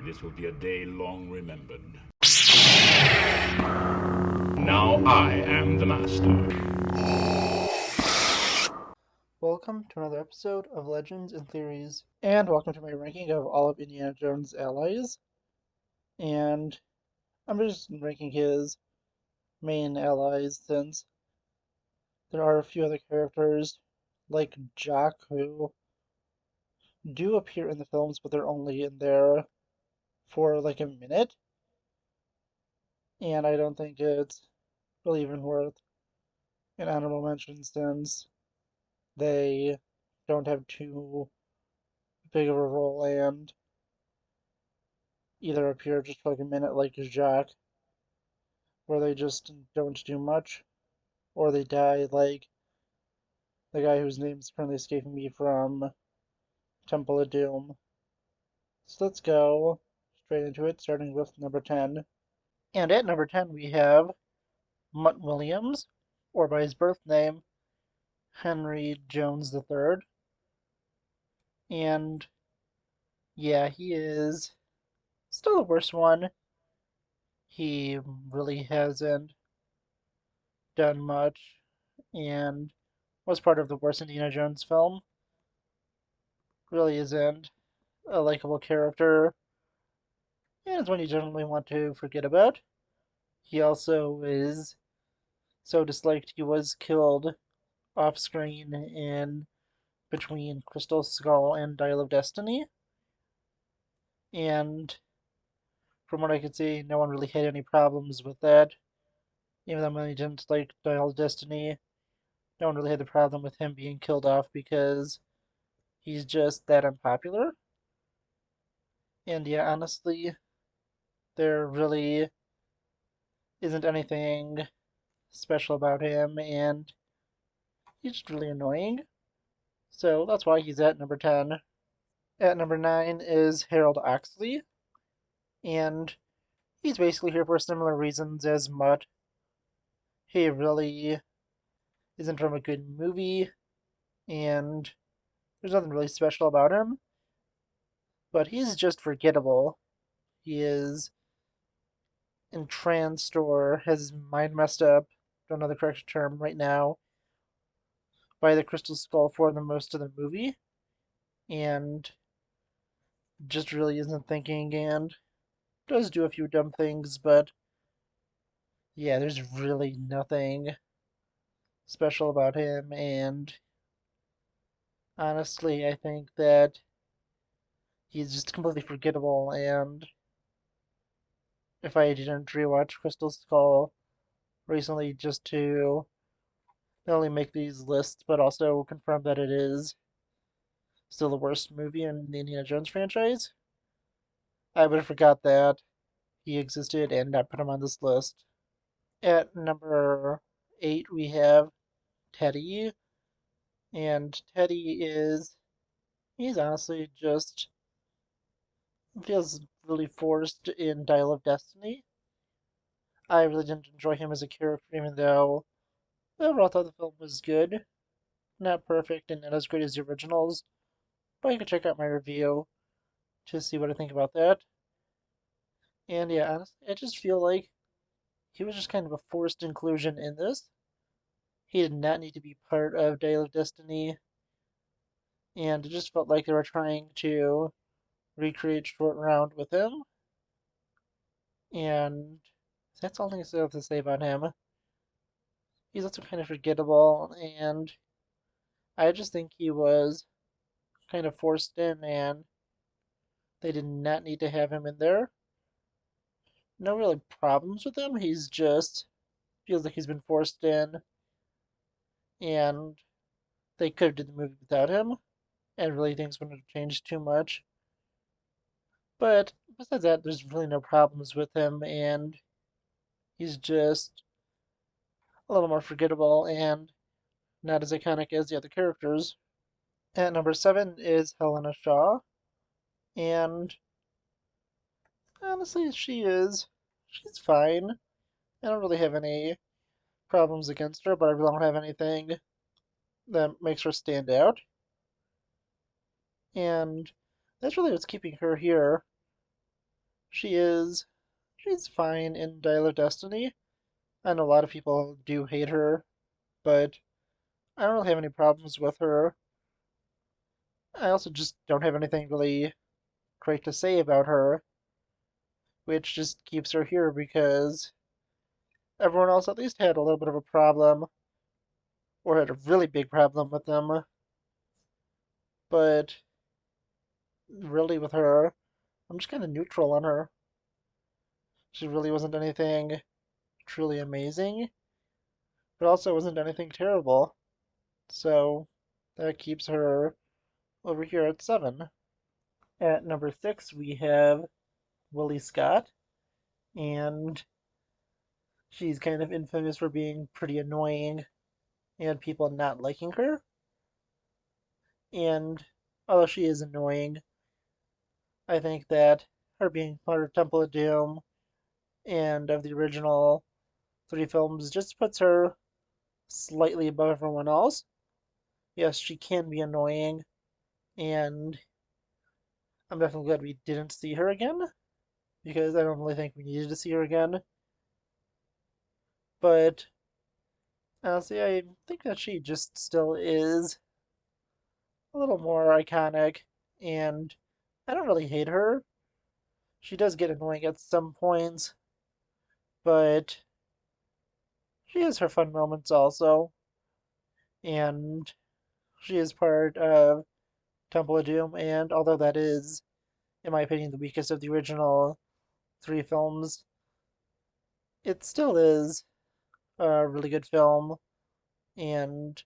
This will be a day long remembered. Now I am the master. Welcome to another episode of Legends and Theories, and welcome to my ranking of all of Indiana Jones' allies. And I'm just ranking his main allies since there are a few other characters like Jock who do appear in the films, but they're only in there for like a minute, and I don't think it's really even worth an honorable mention since they don't have too big of a role and either appear just for like a minute like Jacques, where they just don't do much, or they die like the guy whose name is currently escaping me from Temple of Doom. So let's go straight into it, starting with number 10. And at number 10 we have Mutt Williams, or by his birth name, Henry Jones III. And yeah, he is still the worst one. He really hasn't done much and was part of the worst Indiana Jones film. Really isn't a likable character, and it's one you generally want to forget about. He also is so disliked he was killed off screen in between Crystal Skull and Dial of Destiny, and from what I could see, no one really had any problems with that. Even though many didn't like Dial of Destiny, no one really had the problem with him being killed off because he's just that unpopular. And yeah, honestly, there really isn't anything special about him, and he's just really annoying. So that's why he's at number 10. At number 9 is Harold Oxley, and he's basically here for similar reasons as Mutt. He really isn't from a good movie, and there's nothing really special about him, but he's just forgettable. He is entranced or has his mind messed up, don't know the correct term right now, by the Crystal Skull for the most of the movie, and just really isn't thinking and does do a few dumb things, but yeah, there's really nothing special about him, and honestly, I think that he's just completely forgettable. And if I didn't rewatch Crystal Skull recently just to not only make these lists but also confirm that it is still the worst movie in the Indiana Jones franchise, I would have forgot that he existed and not put him on this list. At number 8, we have Teddy, and Teddy is he's honestly just feels really forced in Dial of Destiny. I really didn't enjoy him as a character, even though overall I thought the film was good. Not perfect and not as great as the originals, but you can check out my review to see what I think about that. And yeah, honestly, I just feel like he was just kind of a forced inclusion in this. He did not need to be part of Dial of Destiny, and it just felt like they were trying to recreate Short Round with him. And that's all I have to say about him. He's also kind of forgettable, and I just think he was kind of forced in, and they did not need to have him in there. No really problems with him. He's just feels like he's been forced in, and they could have did the movie without him, and really things wouldn't have changed too much. But besides that, there's really no problems with him, and he's just a little more forgettable and not as iconic as the other characters. At number 7 is Helena Shaw, and honestly, she's fine. I don't really have any problems against her, but I really don't have anything that makes her stand out. And that's really what's keeping her here. She's fine in Dial of Destiny. I know a lot of people do hate her, but I don't really have any problems with her. I also just don't have anything really great to say about her, which just keeps her here because everyone else at least had a little bit of a problem, or had a really big problem with them. But really, with her, I'm just kind of neutral on her. She really wasn't anything truly amazing, but also wasn't anything terrible. So that keeps her over here at 7. At number 6, we have Willie Scott, and she's kind of infamous for being pretty annoying and people not liking her. And although she is annoying, I think that her being part of Temple of Doom and of the original 3 films just puts her slightly above everyone else. Yes, she can be annoying, and I'm definitely glad we didn't see her again, because I don't really think we needed to see her again. But honestly, I think that she just still is a little more iconic, and I don't really hate her. She does get annoying at some points, but she has her fun moments also, and she is part of Temple of Doom, and although that is, in my opinion, the weakest of the original 3 films, it still is a really good film, and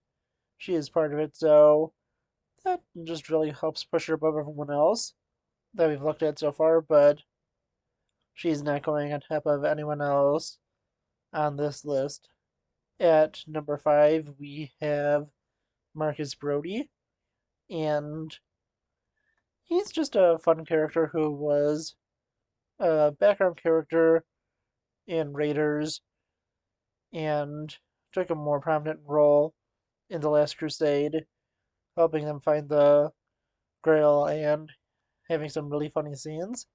she is part of it, so that just really helps push her above everyone else that we've looked at so far, but she's not going on top of anyone else on this list. At number 5, we have Marcus Brody, and he's just a fun character who was a background character in Raiders and took a more prominent role in The Last Crusade, helping them find the Grail and having some really funny scenes.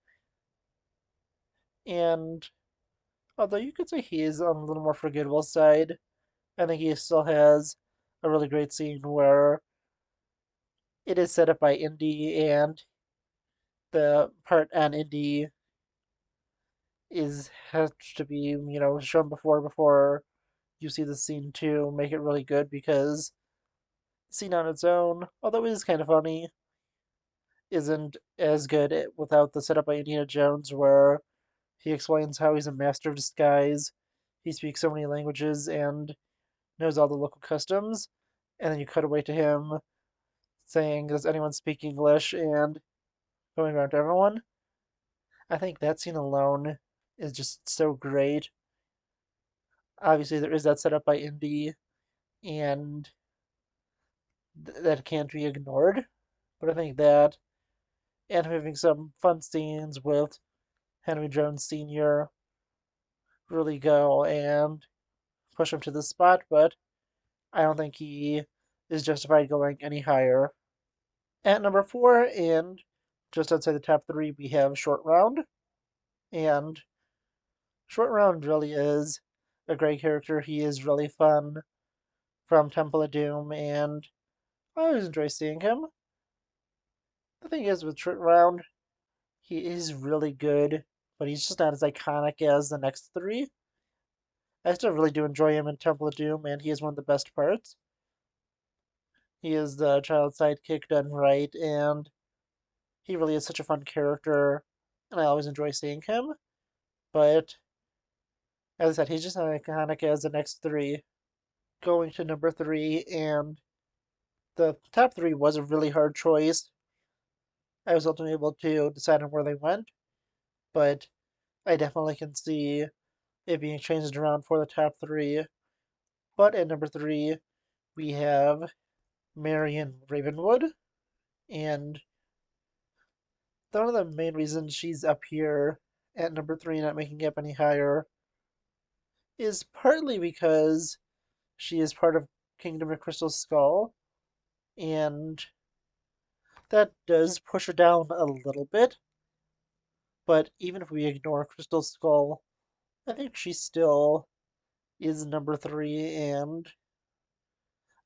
And although you could say he is on a little more forgettable side, I think he still has a really great scene where it is set up by Indy, and the part on Indy is has to be shown before you see the scene to make it really good, because the scene on its own, although it is kind of funny, isn't as good without the setup by Indiana Jones, where he explains how he's a master of disguise. He speaks so many languages and knows all the local customs, and then you cut away to him saying, "Does anyone speak English?" and going around to everyone. I think that scene alone is just so great. Obviously, there is that setup by Indy, and that can't be ignored. But I think that, and having some fun scenes with Henry Jones Sr. really go and push him to the spot, but I don't think he is justified going any higher. At number 4, and just outside the top 3, we have Short Round. And Short Round really is a great character. He is really fun from Temple of Doom, and I always enjoy seeing him. The thing is, with Short Round, he is really good, but he's just not as iconic as the next 3. I still really do enjoy him in Temple of Doom, and he is one of the best parts. He is the child sidekick done right, and he really is such a fun character, and I always enjoy seeing him. But as I said, he's just not iconic as the next 3. Going to number 3, and the top 3 was a really hard choice. I was ultimately able to decide on where they went, but I definitely can see it being changed around for the top 3. But at number 3, we have Marion Ravenwood, and one of the main reasons she's up here at number 3, not making it up any higher, is partly because she is part of Kingdom of Crystal Skull, and that does push her down a little bit. But even if we ignore Crystal Skull, I think she still is number three, and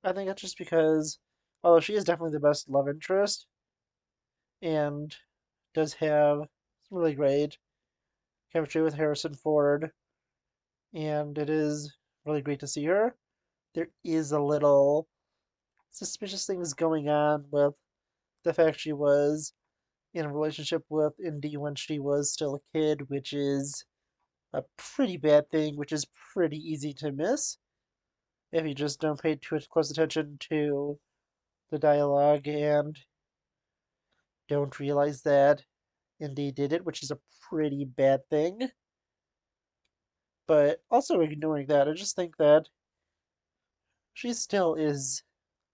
I think that's just because, although she is definitely the best love interest and does have some really great chemistry with Harrison Ford, and it is really great to see her. There is a little suspicious things going on with the fact she was in a relationship with Indy when she was still a kid, which is a pretty bad thing, which is pretty easy to miss if you just don't pay too close attention to the dialogue and don't realize that Indy did it, which is a pretty bad thing. But also ignoring that, I just think that she still is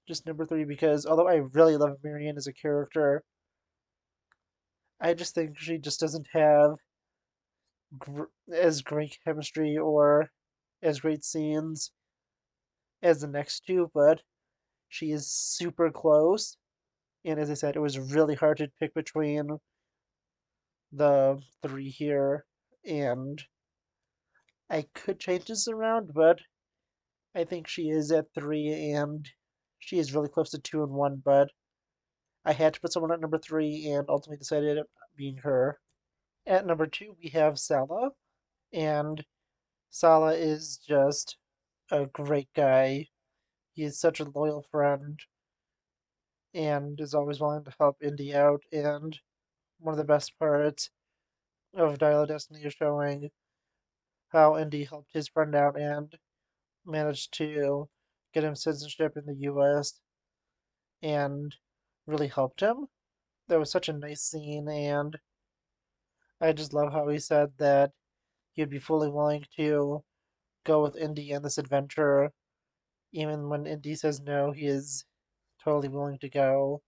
just number three because although I really love Marion as a character, I just think she just doesn't have as great chemistry or as great scenes as the next two, but she is super close. And as I said, it was really hard to pick between the three here, and I could change this around, but I think she is at three, and she is really close to two and one, but I had to put someone at number three and ultimately decided it being her. At number two, we have Sala, and Sala is just a great guy. He is such a loyal friend and is always willing to help Indy out. And one of the best parts of Dial of Destiny is showing how Indy helped his friend out and managed to get him citizenship in the US and really helped him. That was such a nice scene, and I just love how he said that he'd be fully willing to go with Indy on this adventure. Even when Indy says no, he is totally willing to go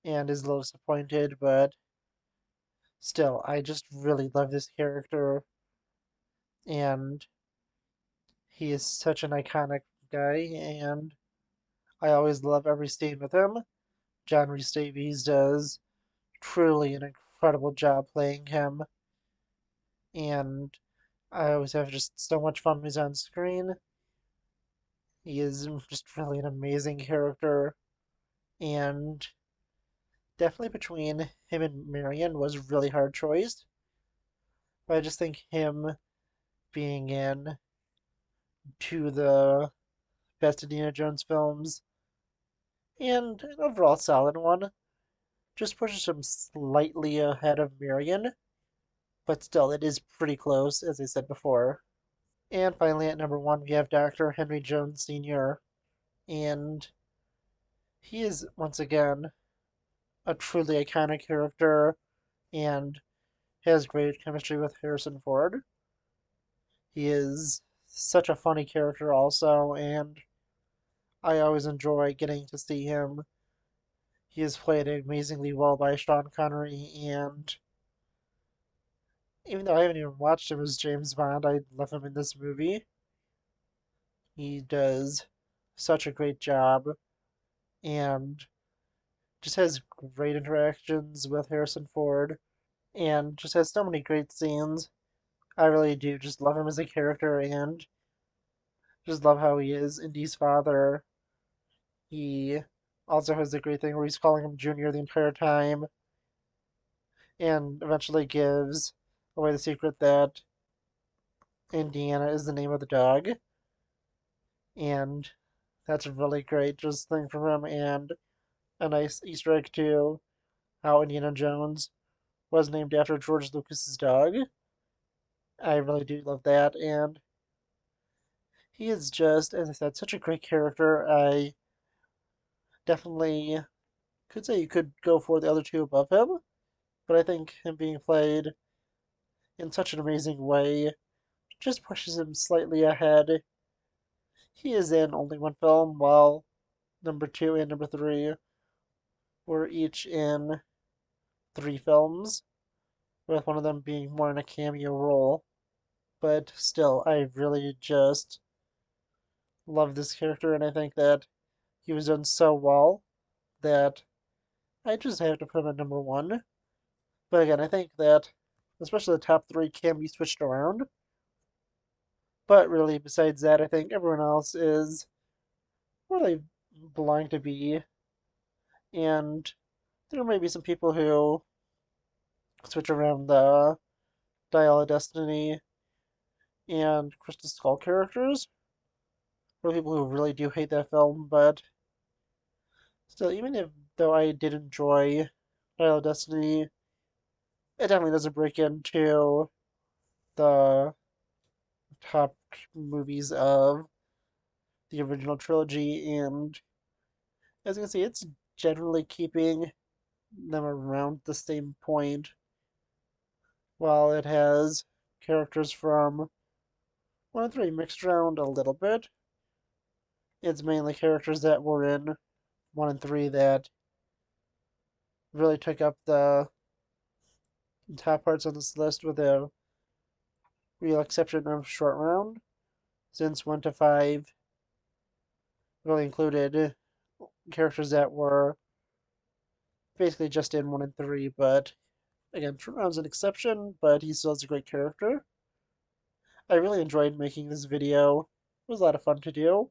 and is a little disappointed, but still, I just really love this character, and he is such an iconic guy, and I always love every scene with him. John Rhys Davies does truly an incredible job playing him, and I always have just so much fun when he's on screen. He is just really an amazing character, and definitely between him and Marion was a really hard choice. But I just think him being in two of the best Indiana Jones films and an overall solid one just pushes him slightly ahead of Marion, but still, it is pretty close, as I said before. And finally, at number one, we have Dr. Henry Jones Sr., and he is once again a truly iconic character and has great chemistry with Harrison Ford. He is such a funny character, also, and I always enjoy getting to see him. He is played amazingly well by Sean Connery, and even though I haven't even watched him as James Bond, I love him in this movie. He does such a great job and just has great interactions with Harrison Ford and just has so many great scenes. I really do just love him as a character and just love how he is Indy's father. He also has the great thing where he's calling him Junior the entire time and eventually gives away the secret that Indiana is the name of the dog. And that's a really great just thing from him and a nice Easter egg too, how Indiana Jones was named after George Lucas's dog. I really do love that, and he is just, as I said, such a great character. I definitely could say you could go for the other two above him, but I think him being played in such an amazing way just pushes him slightly ahead. He is in only one film, while number two and number three were each in three films, with one of them being more in a cameo role. But still, I really just love this character, and I think that he was done so well that I just have to put him at number one. But again, I think that especially the top three, can be switched around. But really, besides that, I think everyone else is where they belong to be. And there may be some people who switch around the Dial of Destiny and Crystal Skull characters. For people who really do hate that film, but still, even if though I did enjoy Dial of Destiny, it definitely doesn't break into the top movies of the original trilogy, and as you can see, it's generally keeping them around the same point, while it has characters from 1 and 3 mixed around a little bit. It's mainly characters that were in 1 and 3 that really took up the top parts on this list, with a real exception of Short Round, since 1 to 5 really included characters that were basically just in 1 and 3, but again, Short Round's an exception, but he still has a great character. I really enjoyed making this video. It was a lot of fun to do,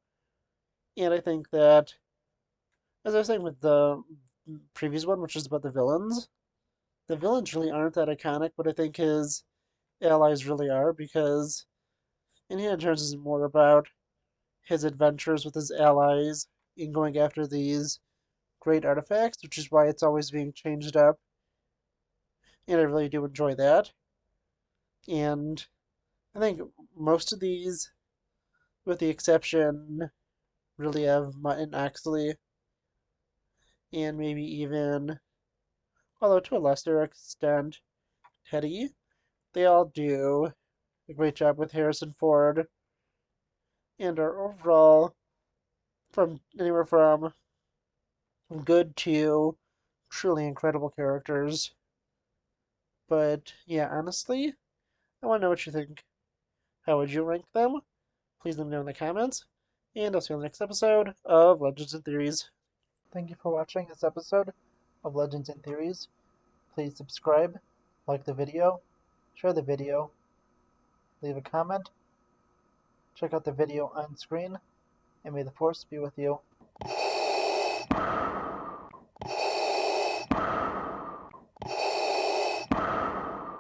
and I think that, as I was saying with the previous one, which is about the villains really aren't that iconic, but I think his allies really are, because Indiana Jones is more about his adventures with his allies in going after these great artifacts, which is why it's always being changed up, and I really do enjoy that. And I think most of these, with the exception really of Mutt and Oxley, and maybe even, although to a lesser extent, Teddy, they all do a great job with Harrison Ford, and are overall from anywhere from good to truly incredible characters. But yeah, honestly, I want to know what you think. How would you rank them? Please let me know in the comments, and I'll see you on the next episode of Legends and Theories. Thank you for watching this episode of Legends and Theories. Please subscribe, like the video, share the video, leave a comment, check out the video on screen, and may the Force be with you.